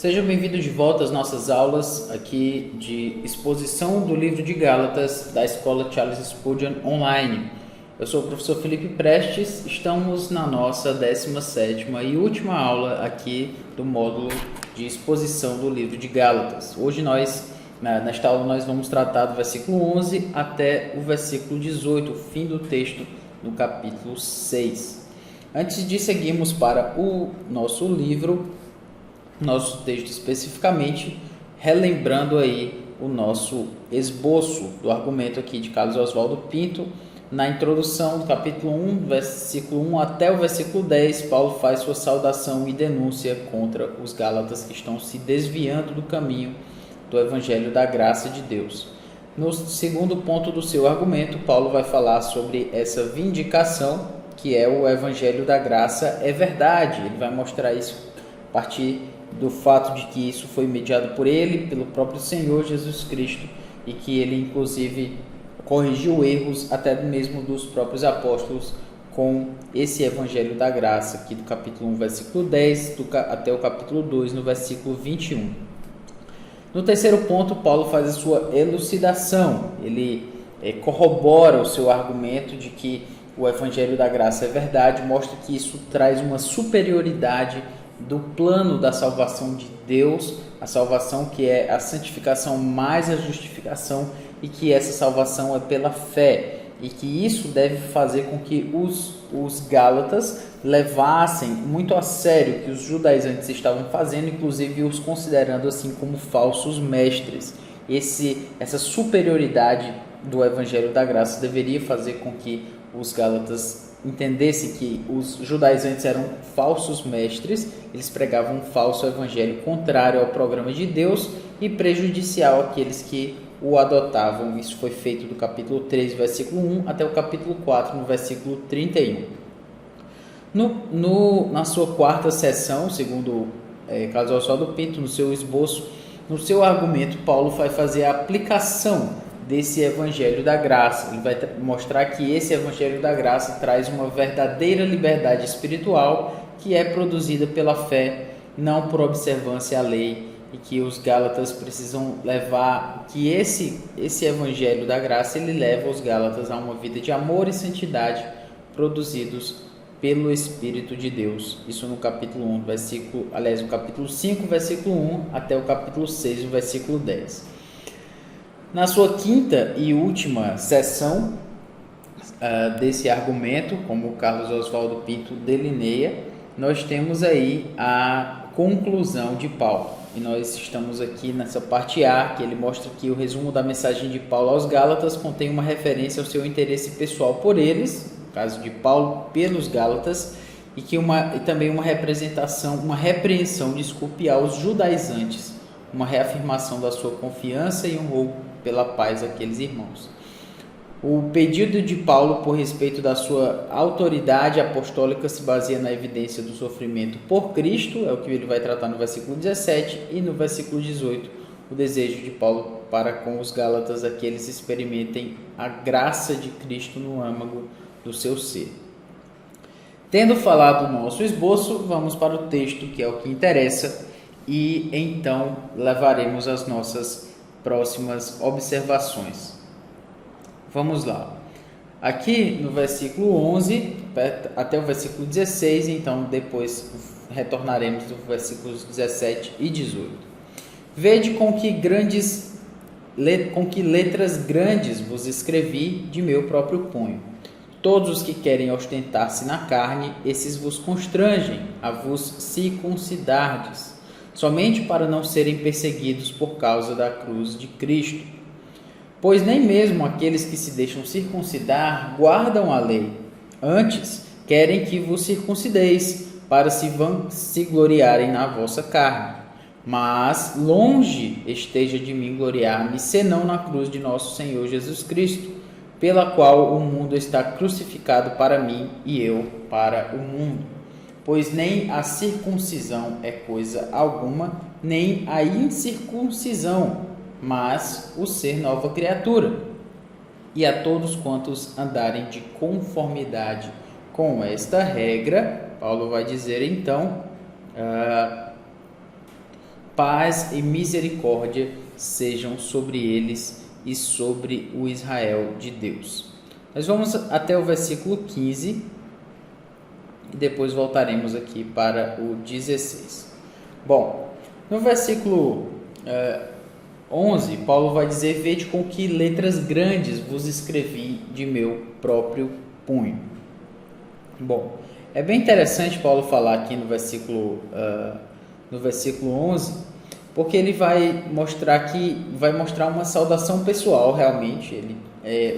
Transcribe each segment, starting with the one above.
Seja bem-vindo de volta às nossas aulas aqui de exposição do livro de Gálatas da Escola Charles Spurgeon Online. Eu sou o professor Felipe Prestes, estamos na nossa 17ª e última aula aqui do módulo de exposição do livro de Gálatas. Hoje nesta aula nós vamos tratar do versículo 11 até o versículo 18, o fim do texto no capítulo 6. Antes de seguirmos para o nosso livro, nosso texto especificamente, relembrando aí o nosso esboço do argumento aqui de Carlos Oswaldo Pinto. Na introdução do capítulo 1, versículo 1 até o versículo 10, Paulo faz sua saudação e denúncia contra os gálatas que estão se desviando do caminho do Evangelho da Graça de Deus. No segundo ponto do seu argumento, Paulo vai falar sobre essa vindicação, que é o Evangelho da Graça é verdade. Ele vai mostrar isso a partir do fato de que isso foi mediado por ele, pelo próprio Senhor Jesus Cristo, e que ele inclusive corrigiu erros até mesmo dos próprios apóstolos com esse Evangelho da Graça, aqui do capítulo 1, versículo 10, até o capítulo 2, no versículo 21. No terceiro ponto, Paulo faz a sua elucidação, ele corrobora o seu argumento de que o Evangelho da Graça é verdade, mostra que isso traz uma superioridade do plano da salvação de Deus, a salvação que é a santificação mais a justificação, e que essa salvação é pela fé, e que isso deve fazer com que os gálatas levassem muito a sério o que os judaizantes estavam fazendo, inclusive os considerando assim como falsos mestres. Essa superioridade do Evangelho da Graça deveria fazer com que os gálatas entendessem que os judaizantes eram falsos mestres, eles pregavam um falso evangelho contrário ao programa de Deus e prejudicial àqueles que o adotavam. Isso foi feito do capítulo 3, versículo 1 até o capítulo 4, no versículo 31. Na sua quarta sessão, segundo Carlos Oswaldo Pinto, no seu esboço, no seu argumento, Paulo vai fazer a aplicação desse Evangelho da Graça. Ele vai mostrar que esse Evangelho da Graça traz uma verdadeira liberdade espiritual que é produzida pela fé, não por observância à lei, e que os gálatas precisam levar, que esse Evangelho da Graça ele leva os gálatas a uma vida de amor e santidade produzidos pelo Espírito de Deus. Isso no capítulo 1, o capítulo 5, versículo 1 até o capítulo 6, o versículo 10. Na sua quinta e última sessão desse argumento, como o Carlos Oswaldo Pinto delineia, nós temos aí a conclusão de Paulo. E nós estamos aqui nessa parte A, que ele mostra que o resumo da mensagem de Paulo aos Gálatas contém uma referência ao seu interesse pessoal por eles, no caso de Paulo pelos Gálatas, e também uma repreensão aos judaizantes, uma reafirmação da sua confiança e um rogo pela paz àqueles irmãos. O pedido de Paulo por respeito da sua autoridade apostólica se baseia na evidência do sofrimento por Cristo, é o que ele vai tratar no versículo 17, e no versículo 18, o desejo de Paulo para com os gálatas é que eles experimentem a graça de Cristo no âmago do seu ser. Tendo falado o nosso esboço, vamos para o texto, que é o que interessa, e então levaremos as nossas próximas observações. Vamos lá. Aqui no versículo 11 até o versículo 16, então depois retornaremos dos versículos 17 e 18. Vede com que letras grandes vos escrevi de meu próprio punho. Todos os que querem ostentar-se na carne, esses vos constrangem a vos circuncidardes, somente para não serem perseguidos por causa da cruz de Cristo. Pois nem mesmo aqueles que se deixam circuncidar guardam a lei. Antes, querem que vos circuncideis, para se gloriarem na vossa carne. Mas longe esteja de mim gloriar-me, senão na cruz de nosso Senhor Jesus Cristo, pela qual o mundo está crucificado para mim e eu para o mundo. Pois nem a circuncisão é coisa alguma, nem a incircuncisão, mas o ser nova criatura. E a todos quantos andarem de conformidade com esta regra, Paulo vai dizer então, paz e misericórdia sejam sobre eles e sobre o Israel de Deus. Nós vamos até o versículo 15 e depois voltaremos aqui para o 16. Bom, no versículo 11, Paulo vai dizer: vede com que letras grandes vos escrevi de meu próprio punho. Bom, é bem interessante Paulo falar aqui no versículo 11, porque ele vai mostrar uma saudação pessoal. Realmente,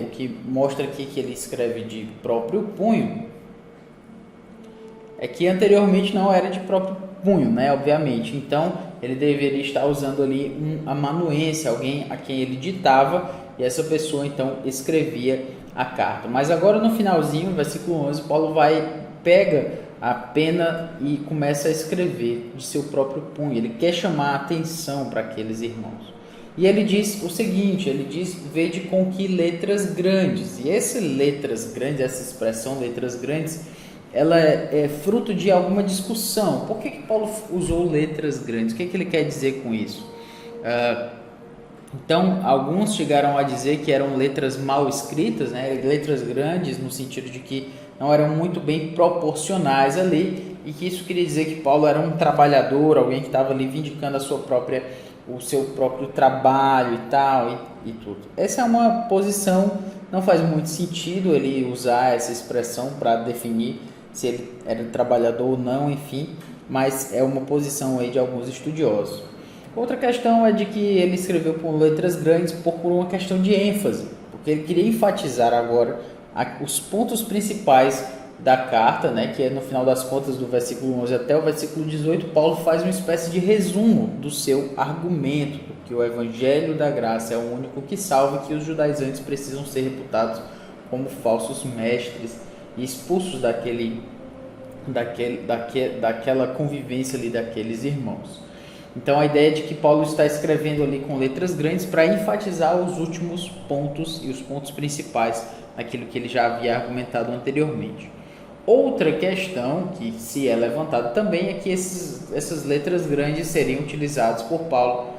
o que mostra aqui que ele escreve de próprio punho é que anteriormente não era de próprio punho, né? Obviamente. Então, ele deveria estar usando ali um amanuense, alguém a quem ele ditava, e essa pessoa então escrevia a carta. Mas agora no finalzinho, no versículo 11, Paulo pega a pena e começa a escrever de seu próprio punho. Ele quer chamar a atenção para aqueles irmãos. E ele diz o seguinte, ele diz: vede com que letras grandes. E essa expressão letras grandes, ela é fruto de alguma discussão. Por que Paulo usou letras grandes? O que ele quer dizer com isso? Então, alguns chegaram a dizer que eram letras mal escritas, né? Letras grandes no sentido de que não eram muito bem proporcionais ali, e que isso queria dizer que Paulo era um trabalhador, alguém que estava ali vindicando o seu próprio trabalho e tal, e tudo. Essa é uma posição, não faz muito sentido ele usar essa expressão para definir se ele era trabalhador ou não, enfim, mas é uma posição aí de alguns estudiosos. Outra questão é de que ele escreveu com letras grandes por uma questão de ênfase, porque ele queria enfatizar agora os pontos principais da carta, né, que é no final das contas do versículo 11 até o versículo 18, Paulo faz uma espécie de resumo do seu argumento, que o evangelho da graça é o único que salva, e que os judaizantes precisam ser reputados como falsos mestres e expulsos daquela convivência ali daqueles irmãos. Então a ideia é de que Paulo está escrevendo ali com letras grandes para enfatizar os últimos pontos e os pontos principais daquilo que ele já havia argumentado anteriormente. Outra questão que se é levantada também é que essas letras grandes seriam utilizadas por Paulo,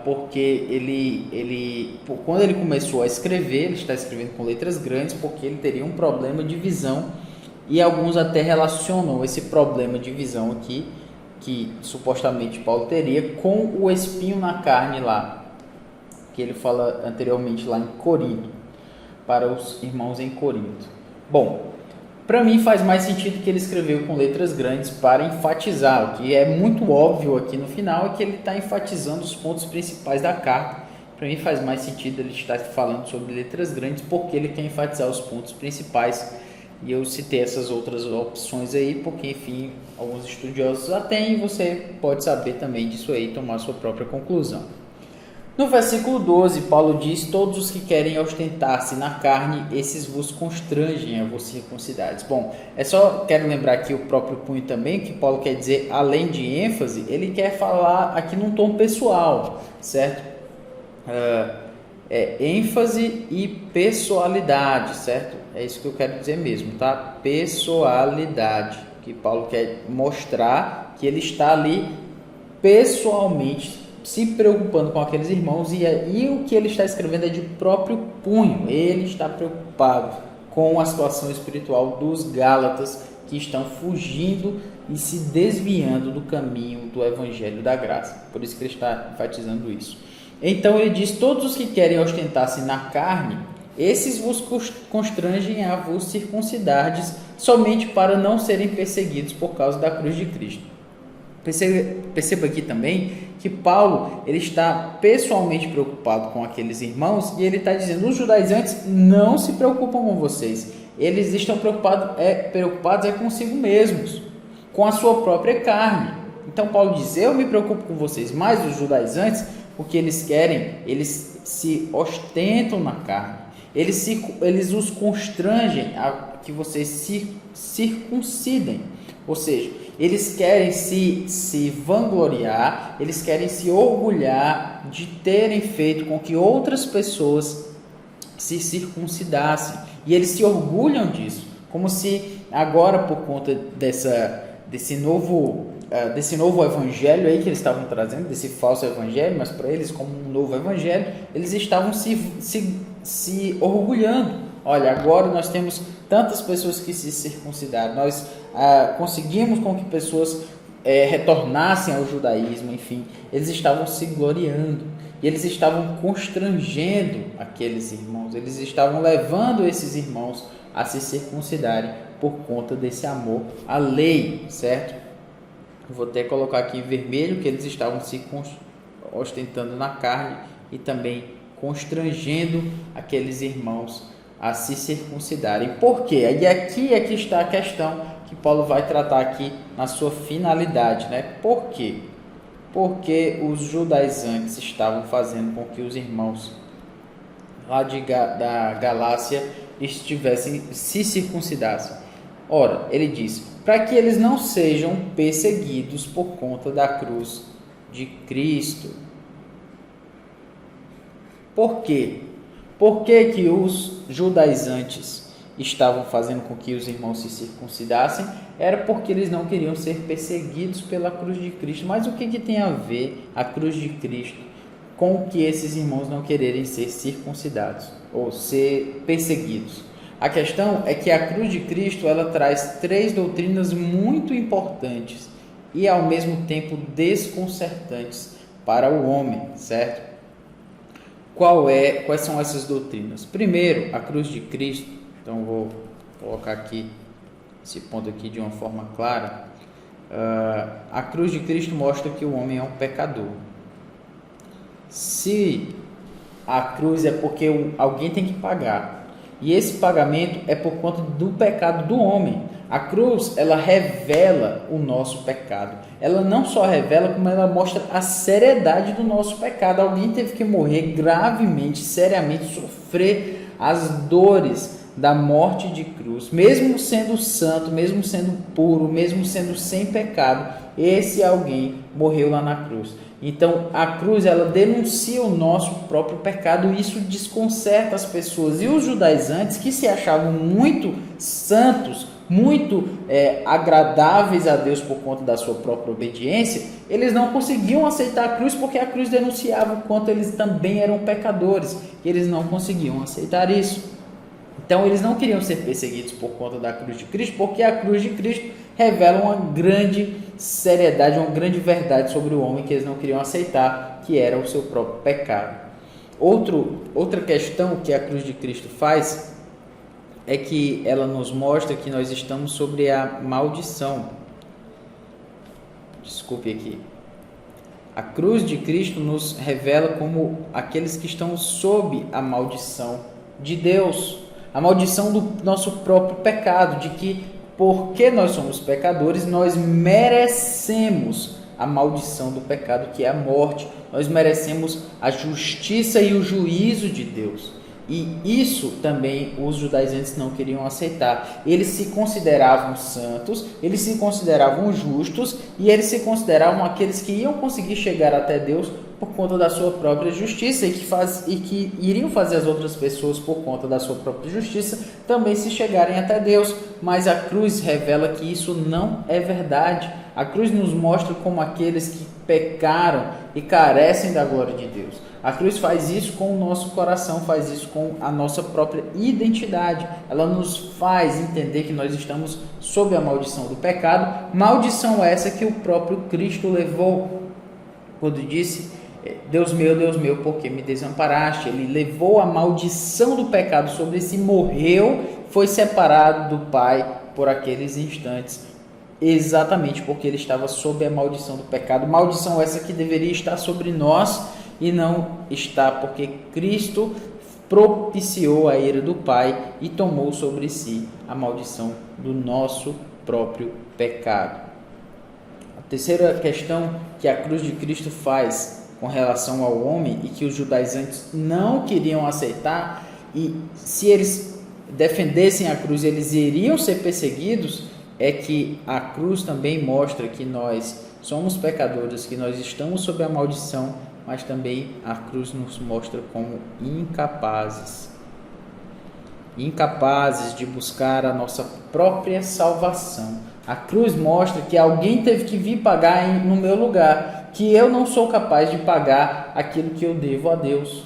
porque quando ele começou a escrever, ele está escrevendo com letras grandes porque ele teria um problema de visão, e alguns até relacionam esse problema de visão aqui, que supostamente Paulo teria, com o espinho na carne lá, que ele fala anteriormente lá em Corinto, para os irmãos em Corinto. Bom, para mim faz mais sentido que ele escreveu com letras grandes para enfatizar. O que é muito óbvio aqui no final é que ele está enfatizando os pontos principais da carta. Para mim faz mais sentido ele estar falando sobre letras grandes porque ele quer enfatizar os pontos principais. E eu citei essas outras opções aí porque, enfim, alguns estudiosos já têm, e você pode saber também disso aí e tomar a sua própria conclusão. No versículo 12, Paulo diz: todos os que querem ostentar-se na carne, esses vos constrangem a vos circuncidares. Bom, quero lembrar aqui o próprio punho também, que Paulo quer dizer, além de ênfase, ele quer falar aqui num tom pessoal, certo? Ênfase e pessoalidade, certo? É isso que eu quero dizer mesmo, tá? Pessoalidade, que Paulo quer mostrar que ele está ali pessoalmente se preocupando com aqueles irmãos, e o que ele está escrevendo é de próprio punho. Ele está preocupado com a situação espiritual dos Gálatas, que estão fugindo e se desviando do caminho do evangelho da graça. Por isso que ele está enfatizando isso. Então ele diz: todos os que querem ostentar-se na carne, esses vos constrangem a vos circuncidardes, somente para não serem perseguidos por causa da cruz de Cristo. Perceba aqui também que Paulo ele está pessoalmente preocupado com aqueles irmãos, e ele está dizendo: os judaizantes não se preocupam com vocês, eles estão preocupados consigo mesmos, com a sua própria carne. Então Paulo diz: eu me preocupo com vocês, mas os judaizantes, porque eles se ostentam na carne, eles os constrangem a que vocês se circuncidem, ou seja, eles querem se vangloriar, eles querem se orgulhar de terem feito com que outras pessoas se circuncidassem, e eles se orgulham disso, como se agora, por conta desse novo desse novo evangelho aí que eles estavam trazendo, desse falso evangelho, mas para eles como um novo evangelho, eles estavam se orgulhando. Olha, agora nós temos tantas pessoas que se circuncidaram, nós conseguimos com que pessoas retornassem ao judaísmo, enfim, eles estavam se gloriando e eles estavam constrangendo aqueles irmãos, eles estavam levando esses irmãos a se circuncidarem por conta desse amor à lei, certo? Vou até colocar aqui em vermelho que eles estavam se ostentando na carne e também constrangendo aqueles irmãos a se circuncidarem. Por quê? E aqui é que está a questão que Paulo vai tratar aqui na sua finalidade, né? Por quê? Porque os judaizantes estavam fazendo com que os irmãos lá da Galácia se circuncidassem. Ora, ele diz, para que eles não sejam perseguidos por conta da cruz de Cristo. Por quê? Por que os judaizantes estavam fazendo com que os irmãos se circuncidassem? Era porque eles não queriam ser perseguidos pela cruz de Cristo. Mas o que tem a ver a cruz de Cristo com que esses irmãos não quererem ser circuncidados ou ser perseguidos? A questão é que a cruz de Cristo ela traz 3 doutrinas muito importantes e ao mesmo tempo desconcertantes para o homem, certo? Quais são essas doutrinas? Primeiro, a cruz de Cristo. Então vou colocar aqui esse ponto aqui de uma forma clara. A cruz de Cristo mostra que o homem é um pecador. Se a cruz é porque alguém tem que pagar, e esse pagamento é por conta do pecado do homem. A cruz, ela revela o nosso pecado. Ela não só revela, como ela mostra a seriedade do nosso pecado. Alguém teve que morrer gravemente, seriamente, sofrer as dores da morte de cruz. Mesmo sendo santo, mesmo sendo puro, mesmo sendo sem pecado, esse alguém morreu lá na cruz. Então, a cruz, ela denuncia o nosso próprio pecado e isso desconcerta as pessoas. E os judaizantes, que se achavam muito santos, muito agradáveis a Deus por conta da sua própria obediência, eles não conseguiam aceitar a cruz porque a cruz denunciava o quanto eles também eram pecadores. E eles não conseguiam aceitar isso. Então, eles não queriam ser perseguidos por conta da cruz de Cristo, porque a cruz de Cristo revela uma grande seriedade, uma grande verdade sobre o homem que eles não queriam aceitar, que era o seu próprio pecado. Outra questão que a cruz de Cristo faz é que ela nos mostra que nós estamos sobre a maldição. Desculpe aqui. A cruz de Cristo nos revela como aqueles que estão sob a maldição de Deus. A maldição do nosso próprio pecado, de que porque nós somos pecadores, nós merecemos a maldição do pecado, que é a morte. Nós merecemos a justiça e o juízo de Deus. E isso também os judaizantes não queriam aceitar. Eles se consideravam santos, eles se consideravam justos e eles se consideravam aqueles que iam conseguir chegar até Deus por conta da sua própria justiça e que iriam fazer as outras pessoas por conta da sua própria justiça também se chegarem até Deus. Mas a cruz revela que isso não é verdade. A cruz nos mostra como aqueles que pecaram e carecem da glória de Deus. A cruz faz isso com o nosso coração, faz isso com a nossa própria identidade. Ela nos faz entender que nós estamos sob a maldição do pecado. Maldição essa que o próprio Cristo levou quando disse: Deus meu, por que me desamparaste? Ele levou a maldição do pecado sobre si, morreu, foi separado do Pai por aqueles instantes, exatamente porque ele estava sob a maldição do pecado. Maldição essa que deveria estar sobre nós e não está, porque Cristo propiciou a ira do Pai e tomou sobre si a maldição do nosso próprio pecado. A terceira questão que a cruz de Cristo faz com relação ao homem e que os judaizantes não queriam aceitar, e se eles defendessem a cruz eles iriam ser perseguidos, é que a cruz também mostra que nós somos pecadores, que nós estamos sob a maldição, mas também a cruz nos mostra como incapazes de buscar a nossa própria salvação. A cruz mostra que alguém teve que vir pagar no meu lugar, que eu não sou capaz de pagar aquilo que eu devo a Deus.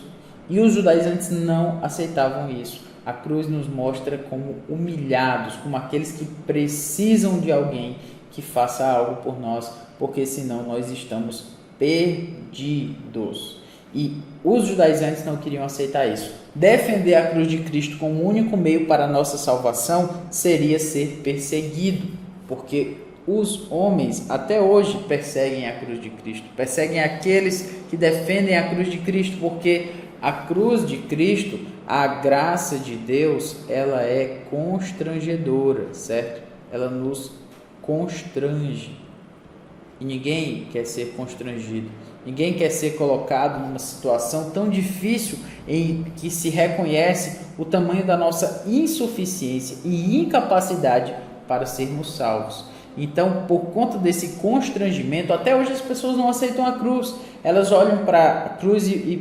E os judaizantes não aceitavam isso. A cruz nos mostra como humilhados, como aqueles que precisam de alguém que faça algo por nós, porque senão nós estamos perdidos. E os judaizantes não queriam aceitar isso. Defender a cruz de Cristo como o único meio para a nossa salvação seria ser perseguido, porque os homens até hoje perseguem a cruz de Cristo, perseguem aqueles que defendem a cruz de Cristo, porque a cruz de Cristo, a graça de Deus, ela é constrangedora, certo? Ela nos constrange. E ninguém quer ser constrangido. Ninguém quer ser colocado numa situação tão difícil em que se reconhece o tamanho da nossa insuficiência e incapacidade para sermos salvos. Então, por conta desse constrangimento, até hoje as pessoas não aceitam a cruz. Elas olham para a cruz e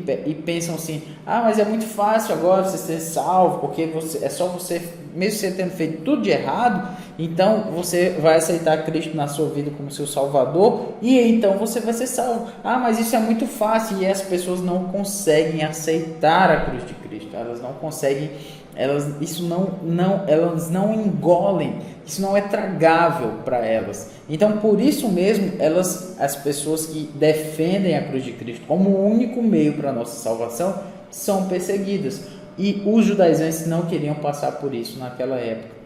pensam assim: mas é muito fácil agora você ser salvo, porque é só você, mesmo você tendo feito tudo de errado, então você vai aceitar Cristo na sua vida como seu Salvador e então você vai ser salvo. Mas isso é muito fácil, e as pessoas não conseguem aceitar a cruz de Cristo. Elas não conseguem, elas não engolem, isso não é tragável para elas. Então, por isso mesmo, as pessoas que defendem a cruz de Cristo como o único meio para a nossa salvação são perseguidas. E os judaizantes não queriam passar por isso naquela época.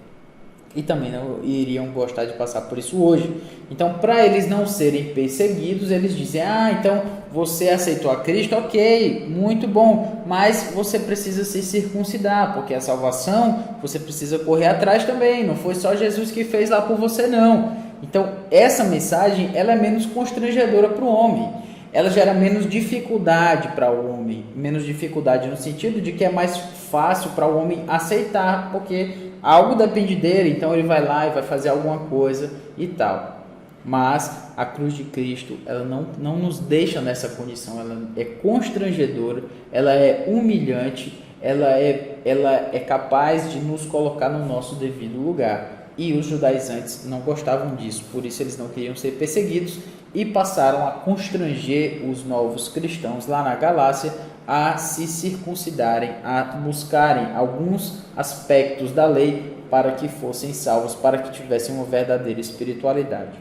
E também não iriam gostar de passar por isso hoje. Então, para eles não serem perseguidos, eles dizem: então você aceitou a Cristo, ok, muito bom, mas você precisa se circuncidar, porque a salvação você precisa correr atrás também, não foi só Jesus que fez lá por você, não. Então, essa mensagem, ela é menos constrangedora para o homem. Ela gera menos dificuldade para o homem, menos dificuldade no sentido de que é mais fácil para o homem aceitar, porque algo depende dele, então ele vai lá e vai fazer alguma coisa e tal. Mas a cruz de Cristo, ela não nos deixa nessa condição, ela é constrangedora, ela é humilhante, ela é capaz de nos colocar no nosso devido lugar. E os judaizantes não gostavam disso, por isso eles não queriam ser perseguidos e passaram a constranger os novos cristãos lá na Galácia a se circuncidarem, a buscarem alguns aspectos da lei para que fossem salvos, para que tivessem uma verdadeira espiritualidade.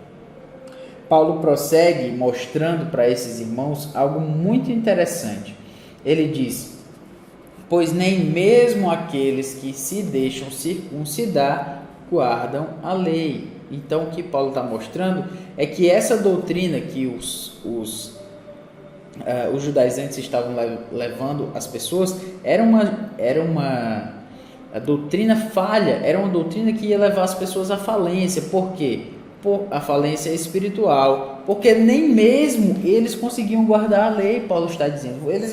Paulo prossegue mostrando para esses irmãos algo muito interessante. Ele diz: pois nem mesmo aqueles que se deixam circuncidar guardam a lei. Então, o que Paulo está mostrando é que essa doutrina que os judaizantes estavam levando as pessoas era uma doutrina falha, era uma doutrina que ia levar as pessoas à falência. Por quê? Por a falência espiritual, porque nem mesmo eles conseguiam guardar a lei. Paulo está dizendo, eles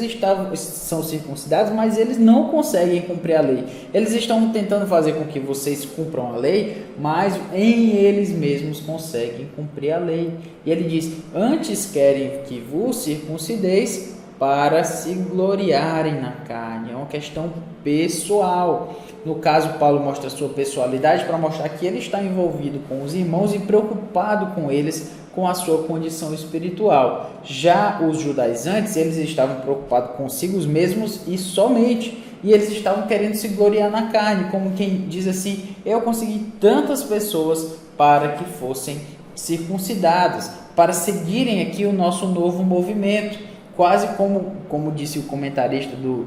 são circuncidados, mas eles não conseguem cumprir a lei. Eles estão tentando fazer com que vocês cumpram a lei, mas em eles mesmos conseguem cumprir a lei. E ele diz: antes querem que vos circuncideis para se gloriarem na carne. É uma questão pessoal. No caso, Paulo mostra a sua pessoalidade para mostrar que ele está envolvido com os irmãos e preocupado com eles, com a sua condição espiritual. Já os judaizantes, eles estavam preocupados consigo mesmos e somente, e eles estavam querendo se gloriar na carne, como quem diz assim: eu consegui tantas pessoas para que fossem circuncidadas, para seguirem aqui o nosso novo movimento, quase como disse o comentarista do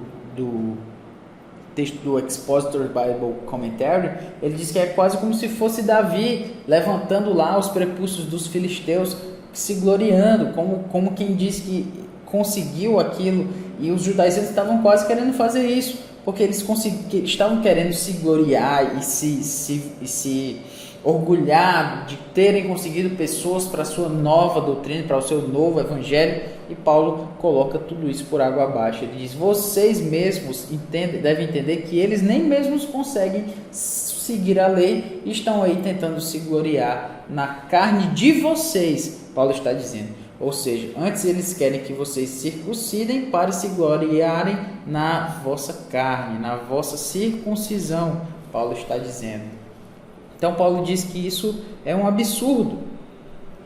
texto do Expository Bible Commentary. Ele diz que é quase como se fosse Davi levantando lá os prepúcios dos filisteus, se gloriando, como quem diz que conseguiu aquilo. E os judaizantes estavam quase querendo fazer isso, porque eles estavam querendo se gloriar e se orgulhar de terem conseguido pessoas para a sua nova doutrina, para o seu novo evangelho. E Paulo coloca tudo isso por água abaixo. Ele diz: vocês mesmos devem entender que eles nem mesmos conseguem seguir a lei e estão aí tentando se gloriar na carne de vocês. Paulo está dizendo, ou seja, antes eles querem que vocês circuncidem para se gloriarem na vossa carne, na vossa circuncisão. Paulo está dizendo. Então Paulo diz que isso é um absurdo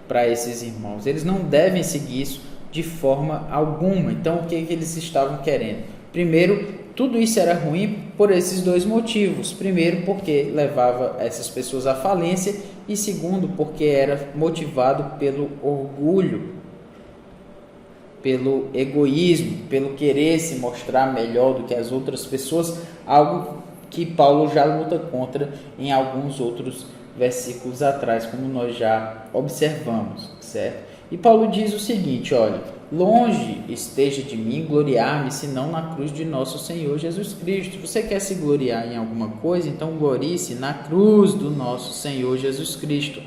para esses irmãos. Eles não devem seguir isso de forma alguma. Então o que eles estavam querendo? Primeiro, tudo isso era ruim por esses dois motivos. Primeiro, porque levava essas pessoas à falência, e segundo, porque era motivado pelo orgulho, pelo egoísmo, pelo querer se mostrar melhor do que as outras pessoas, algo que Paulo já luta contra em alguns outros versículos atrás, como nós já observamos, certo? E Paulo diz o seguinte, olha: longe esteja de mim gloriar-me, senão na cruz de nosso Senhor Jesus Cristo. Você quer se gloriar em alguma coisa? Então glorie-se na cruz do nosso Senhor Jesus Cristo.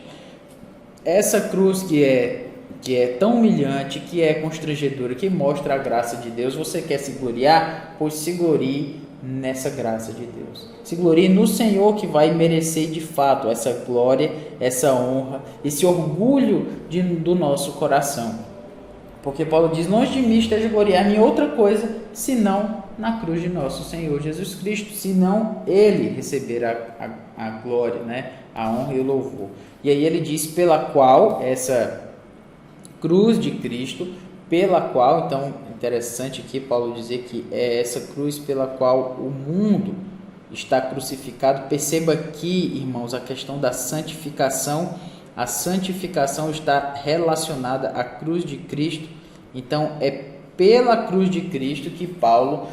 Essa cruz que é tão humilhante, que é constrangedora, que mostra a graça de Deus, você quer se gloriar? Pois se glorie nessa graça de Deus. Se glorie no Senhor, que vai merecer de fato essa glória, essa honra, esse orgulho do nosso coração. Porque Paulo diz: longe de mim esteja gloriar-me em outra coisa, senão na cruz de nosso Senhor Jesus Cristo, senão Ele receber a glória, né? A honra e o louvor. E aí ele diz: pela qual, essa cruz de Cristo, pela qual, então, interessante aqui Paulo dizer que é essa cruz pela qual o mundo está crucificado. Perceba aqui, irmãos, a questão da santificação. A santificação está relacionada à cruz de Cristo. Então, é pela cruz de Cristo que Paulo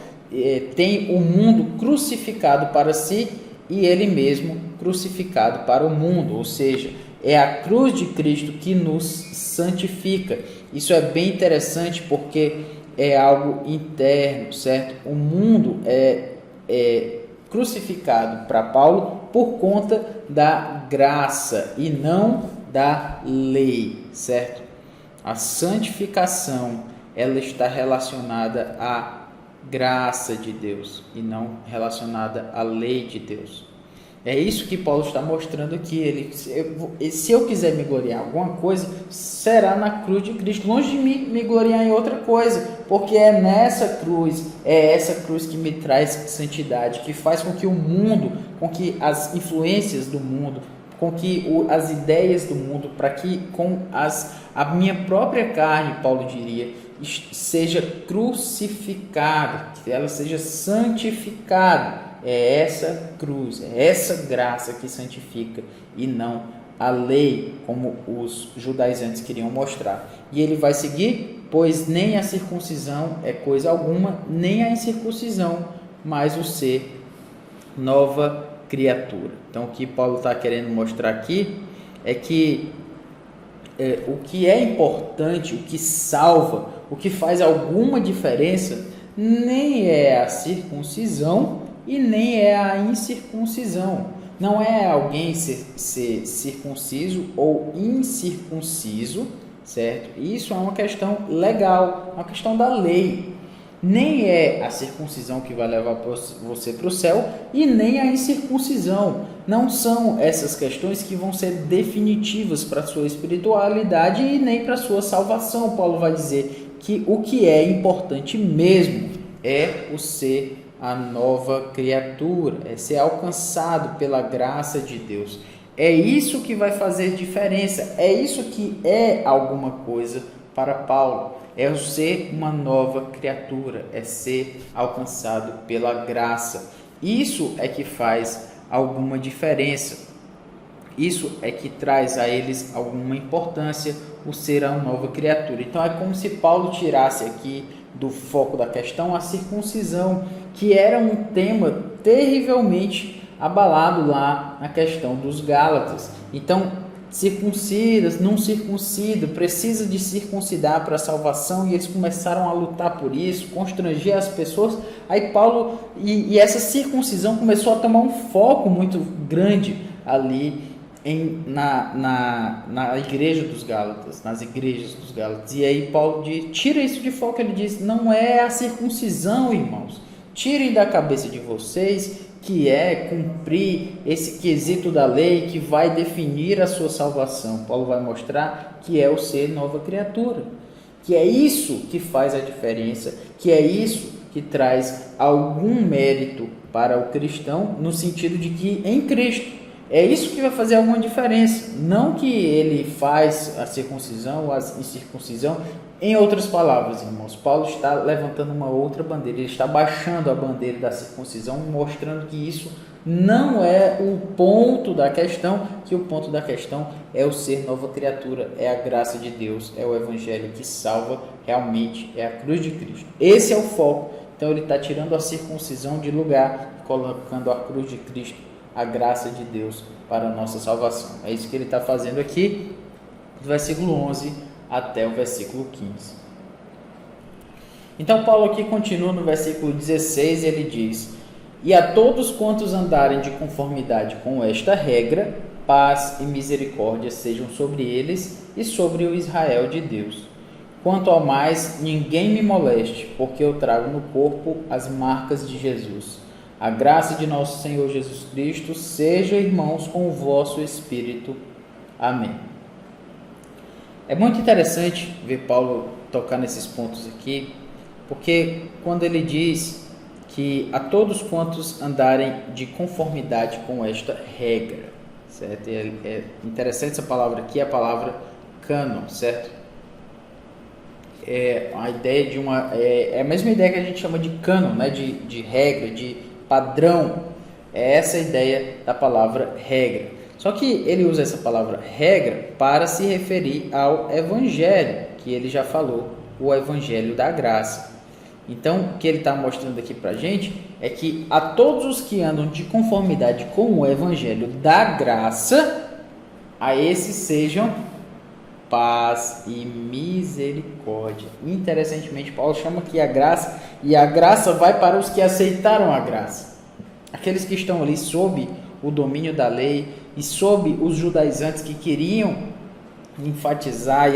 tem o mundo crucificado para si e ele mesmo crucificado para o mundo. Ou seja, é a cruz de Cristo que nos santifica. Isso é bem interessante porque é algo interno, certo? O mundo é crucificado para Paulo por conta da graça e não da lei, certo? A santificação, ela está relacionada à graça de Deus e não relacionada à lei de Deus. É isso que Paulo está mostrando aqui. Se eu quiser me gloriar em alguma coisa, será na cruz de Cristo. Longe de mim me gloriar em outra coisa, porque é nessa cruz, é essa cruz que me traz santidade, que faz com que o mundo, com que as influências do mundo, com que as ideias do mundo, para que a minha própria carne, Paulo diria, seja crucificada, que ela seja santificada. É essa cruz, é essa graça que santifica e não a lei, como os judaizantes queriam mostrar. E ele vai seguir: pois nem a circuncisão é coisa alguma, nem a incircuncisão, mas o ser nova criatura. Então, o que Paulo está querendo mostrar aqui é que o que é importante, o que salva, o que faz alguma diferença, nem é a circuncisão e nem é a incircuncisão. Não é alguém ser circunciso ou incircunciso, certo? Isso é uma questão legal, uma questão da lei. Nem é a circuncisão que vai levar você para o céu e nem a incircuncisão. Não são essas questões que vão ser definitivas para a sua espiritualidade e nem para a sua salvação. Paulo vai dizer que o que é importante mesmo é o ser a nova criatura, é ser alcançado pela graça de Deus. É isso que vai fazer diferença, é isso que é alguma coisa para Paulo, é o ser uma nova criatura, é ser alcançado pela graça. Isso é que faz alguma diferença, isso é que traz a eles alguma importância, o ser a nova criatura. Então é como se Paulo tirasse aqui do foco da questão a circuncisão, que era um tema terrivelmente abalado lá na questão dos Gálatas. Então, circuncida, não circuncida, precisa de circuncidar para a salvação, e eles começaram a lutar por isso, constranger as pessoas. Aí Paulo, e essa circuncisão começou a tomar um foco muito grande ali na igreja dos Gálatas, nas igrejas dos Gálatas. E aí Paulo tira isso de foco. Ele diz: não é a circuncisão, irmãos, tirem da cabeça de vocês que é cumprir esse quesito da lei que vai definir a sua salvação. Paulo vai mostrar que é o ser nova criatura, que é isso que faz a diferença, que é isso que traz algum mérito para o cristão, no sentido de que em Cristo É isso que vai fazer alguma diferença. Não que ele faz a circuncisão ou a incircuncisão. Em outras palavras, irmãos, Paulo está levantando uma outra bandeira. Ele está baixando a bandeira da circuncisão, mostrando que isso não é o ponto da questão, que o ponto da questão é o ser nova criatura, é a graça de Deus, é o evangelho que salva realmente, é a cruz de Cristo. Esse é o foco. Então ele está tirando a circuncisão de lugar, colocando a cruz de Cristo, a graça de Deus para a nossa salvação. É isso que ele está fazendo aqui, do versículo 11 até o versículo 15. Então Paulo aqui continua no versículo 16 e ele diz: e a todos quantos andarem de conformidade com esta regra, paz e misericórdia sejam sobre eles e sobre o Israel de Deus. Quanto ao mais, ninguém me moleste, porque eu trago no corpo as marcas de Jesus. A graça de nosso Senhor Jesus Cristo seja, irmãos, com o vosso espírito. Amém. É muito interessante ver Paulo tocar nesses pontos aqui, porque quando ele diz que a todos quantos andarem de conformidade com esta regra, certo? É interessante essa palavra aqui, a palavra cânon, certo? É a ideia de é a mesma ideia que a gente chama de cânon, né? De regra, de padrão. É essa a ideia da palavra regra. Só que ele usa essa palavra regra para se referir ao evangelho, que ele já falou, o evangelho da graça. Então, o que ele está mostrando aqui para a gente é que a todos os que andam de conformidade com o evangelho da graça, a esses sejam paz e misericórdia. Interessantemente, Paulo chama aqui a graça, e a graça vai para os que aceitaram a graça. Aqueles que estão ali sob o domínio da lei e sob os judaizantes que queriam enfatizar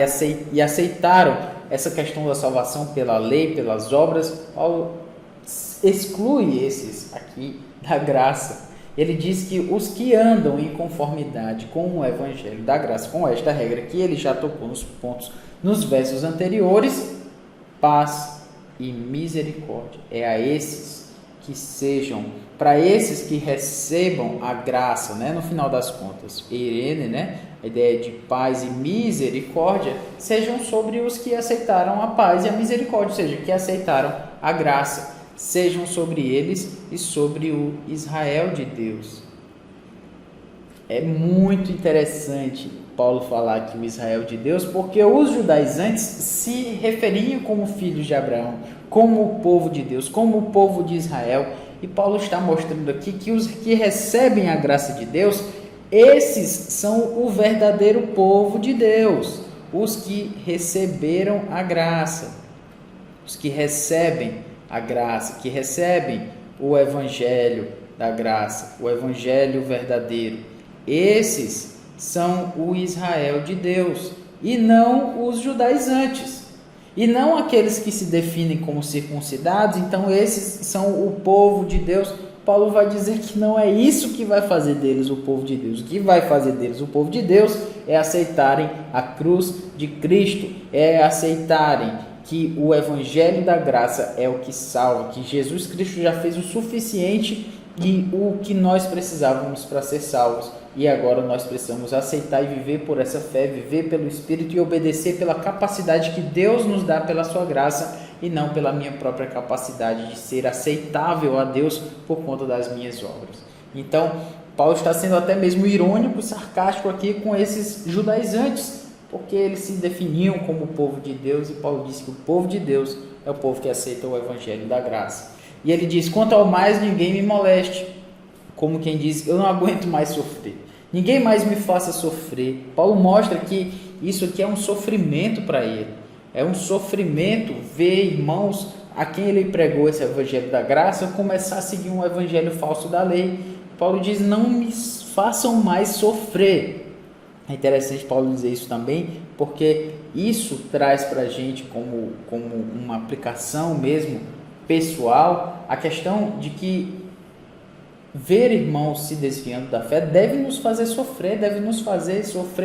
e aceitaram essa questão da salvação pela lei, pelas obras, Paulo exclui esses aqui da graça. Ele diz que os que andam em conformidade com o evangelho da graça, com esta regra que ele já tocou nos pontos, nos versos anteriores, paz e misericórdia. É a esses que sejam, para esses que recebam a graça, né? No final das contas, Irene, né? A ideia de paz e misericórdia, sejam sobre os que aceitaram a paz e a misericórdia, ou seja, que aceitaram a graça, sejam sobre eles e sobre o Israel de Deus. É muito interessante Paulo falar aqui o Israel de Deus, porque os judaizantes se referiam como filhos de Abraão, como o povo de Deus, como o povo de Israel, e Paulo está mostrando aqui que os que recebem a graça de Deus, esses são o verdadeiro povo de Deus, os que receberam a graça, os que recebem a graça, que recebem o evangelho da graça, o evangelho verdadeiro. Esses são o Israel de Deus e não os judaizantes. E não aqueles que se definem como circuncidados, então esses são o povo de Deus. Paulo vai dizer que não é isso que vai fazer deles o povo de Deus. O que vai fazer deles o povo de Deus é aceitarem a cruz de Cristo, é aceitarem que o evangelho da graça é o que salva, que Jesus Cristo já fez o suficiente e o que nós precisávamos para ser salvos. E agora nós precisamos aceitar e viver por essa fé, viver pelo Espírito e obedecer pela capacidade que Deus nos dá pela sua graça e não pela minha própria capacidade de ser aceitável a Deus por conta das minhas obras. Então, Paulo está sendo até mesmo irônico e sarcástico aqui com esses judaizantes, porque eles se definiam como o povo de Deus, e Paulo disse que o povo de Deus é o povo que aceita o evangelho da graça. E ele diz: quanto ao mais, ninguém me moleste, como quem diz, eu não aguento mais sofrer, ninguém mais me faça sofrer. Paulo mostra que isso aqui é um sofrimento para ele, é um sofrimento ver irmãos a quem ele pregou esse evangelho da graça começar a seguir um evangelho falso da lei. Paulo diz: não me façam mais sofrer. É interessante Paulo dizer isso também, porque isso traz para a gente como uma aplicação mesmo pessoal, a questão de que ver irmãos se desviando da fé deve nos fazer sofrer,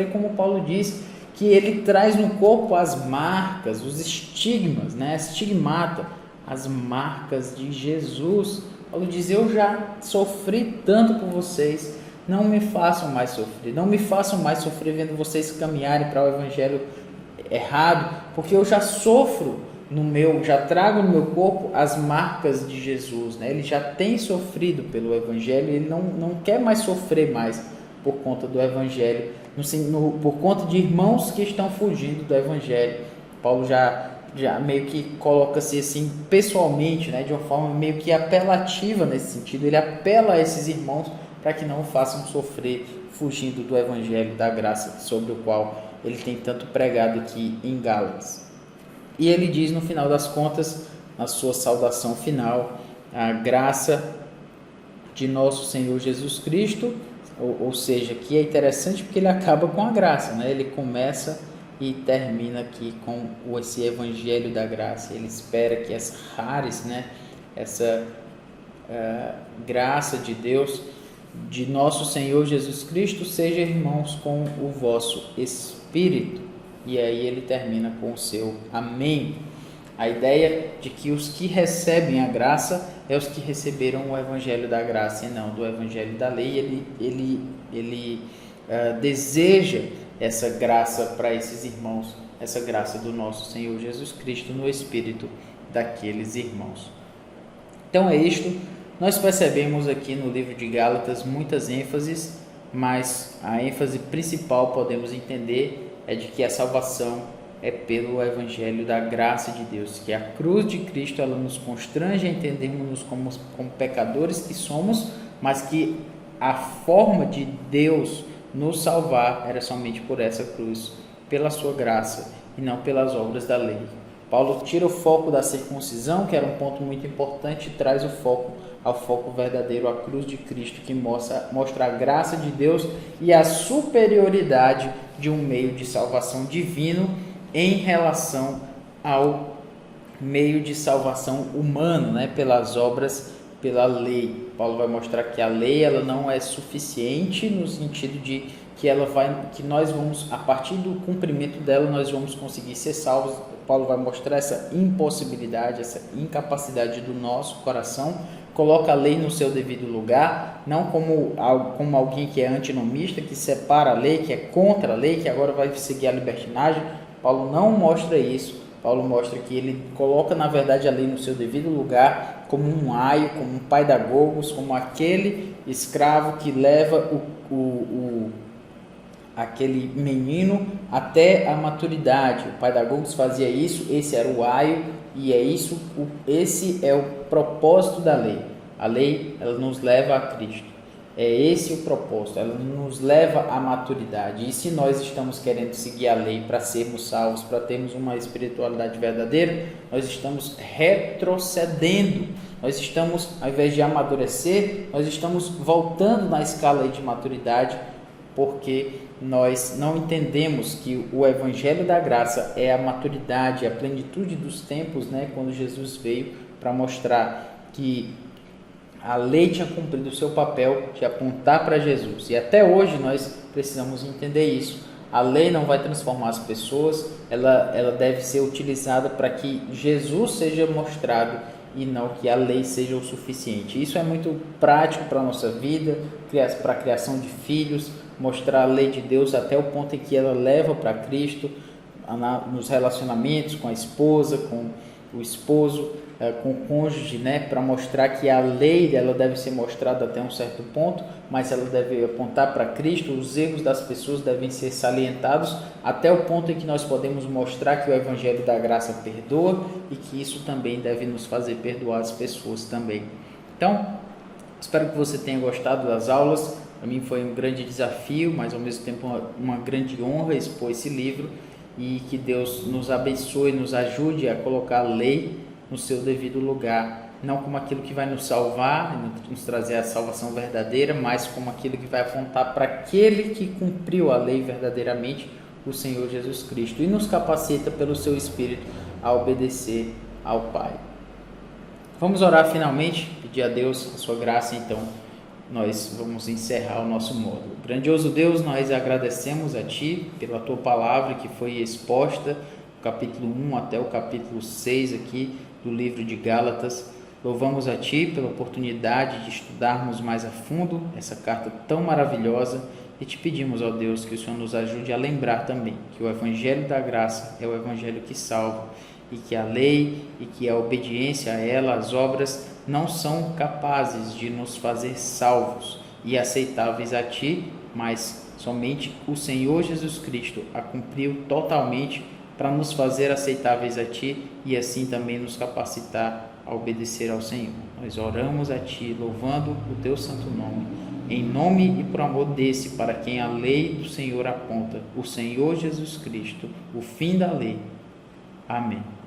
como Paulo diz, que ele traz no corpo as marcas, os estigmas, né? Estigmata as marcas de Jesus. Paulo diz: eu já sofri tanto por vocês, não me façam mais sofrer, não me façam mais sofrer vendo vocês caminharem para o evangelho errado, porque eu já sofro já trago no meu corpo as marcas de Jesus, né? Ele já tem sofrido pelo evangelho, ele não quer mais sofrer mais por conta do evangelho, por conta de irmãos que estão fugindo do evangelho. Paulo já meio que coloca-se assim pessoalmente, né, de uma forma meio que apelativa nesse sentido. Ele apela a esses irmãos para que não o façam sofrer fugindo do evangelho da graça sobre o qual ele tem tanto pregado aqui em Gálatas. E ele diz no final das contas, na sua saudação final, a graça de nosso Senhor Jesus Cristo, ou seja, que é interessante porque ele acaba com a graça, né? Ele começa e termina aqui com esse evangelho da graça. Ele espera que essa charis, né? Essa graça de Deus, de nosso Senhor Jesus Cristo, seja, irmãos, com o vosso espírito. E aí ele termina com o seu amém. A ideia de que os que recebem a graça é os que receberam o evangelho da graça e não do evangelho da lei. Ele deseja essa graça para esses irmãos, essa graça do nosso Senhor Jesus Cristo no espírito daqueles irmãos. Então é isto. Nós percebemos aqui no livro de Gálatas muitas ênfases, mas a ênfase principal podemos entender é de que a salvação é pelo evangelho da graça de Deus, que a cruz de Cristo ela nos constrange a entendermos como pecadores que somos, mas que a forma de Deus nos salvar era somente por essa cruz, pela sua graça e não pelas obras da lei. Paulo tira o foco da circuncisão, que era um ponto muito importante, e traz o foco ao foco verdadeiro, a cruz de Cristo, que mostra a graça de Deus e a superioridade de um meio de salvação divino em relação ao meio de salvação humano, né, pelas obras, pela lei. Paulo vai mostrar que a lei ela não é suficiente no sentido de que nós vamos, a partir do cumprimento dela, nós vamos conseguir ser salvos. Paulo vai mostrar essa impossibilidade, essa incapacidade do nosso coração, coloca a lei no seu devido lugar, não como alguém que é antinomista, que separa a lei, que é contra a lei, que agora vai seguir a libertinagem. Paulo não mostra isso. Paulo mostra que ele coloca, na verdade, a lei no seu devido lugar, como um aio, como um paidagogos, como aquele escravo que leva aquele menino até a maturidade. O paidagogos fazia isso, esse era o aio, e esse é o propósito da lei. A lei, ela nos leva a Cristo. É esse o propósito, ela nos leva à maturidade. E se nós estamos querendo seguir a lei para sermos salvos, para termos uma espiritualidade verdadeira, nós estamos retrocedendo. Nós estamos, ao invés de amadurecer, nós estamos voltando na escala de maturidade, porque nós não entendemos que o evangelho da graça é a maturidade, a plenitude dos tempos, né? Quando Jesus veio para mostrar que a lei tinha cumprido o seu papel de apontar para Jesus. E até hoje nós precisamos entender isso. A lei não vai transformar as pessoas, ela deve ser utilizada para que Jesus seja mostrado e não que a lei seja o suficiente. Isso é muito prático para a nossa vida, para a criação de filhos, mostrar a lei de Deus até o ponto em que ela leva para Cristo, nos relacionamentos com a esposa, com o esposo, com o cônjuge, né, para mostrar que a lei ela deve ser mostrada até um certo ponto, mas ela deve apontar para Cristo. Os erros das pessoas devem ser salientados até o ponto em que nós podemos mostrar que o evangelho da graça perdoa e que isso também deve nos fazer perdoar as pessoas também. Então, espero que você tenha gostado das aulas. Para mim foi um grande desafio, mas ao mesmo tempo uma grande honra expor esse livro, e que Deus nos abençoe, nos ajude a colocar a lei no seu devido lugar, não como aquilo que vai nos salvar, nos trazer a salvação verdadeira, mas como aquilo que vai apontar para aquele que cumpriu a lei verdadeiramente, o Senhor Jesus Cristo, e nos capacita pelo seu Espírito a obedecer ao Pai. Vamos orar finalmente, pedir a Deus a sua graça. Então nós vamos encerrar o nosso módulo. Grandioso Deus, nós agradecemos a Ti pela Tua palavra que foi exposta, do capítulo 1 até o capítulo 6 aqui do livro de Gálatas. Louvamos a Ti pela oportunidade de estudarmos mais a fundo essa carta tão maravilhosa e te pedimos, ó Deus, que o Senhor nos ajude a lembrar também que o Evangelho da Graça é o Evangelho que salva e que a lei e que a obediência a ela, as obras, não são capazes de nos fazer salvos e aceitáveis a Ti, mas somente o Senhor Jesus Cristo a cumpriu totalmente para nos fazer aceitáveis a Ti e assim também nos capacitar a obedecer ao Senhor. Nós oramos a Ti, louvando o Teu santo nome, em nome e por amor desse, para quem a lei do Senhor aponta, o Senhor Jesus Cristo, o fim da lei. Amém.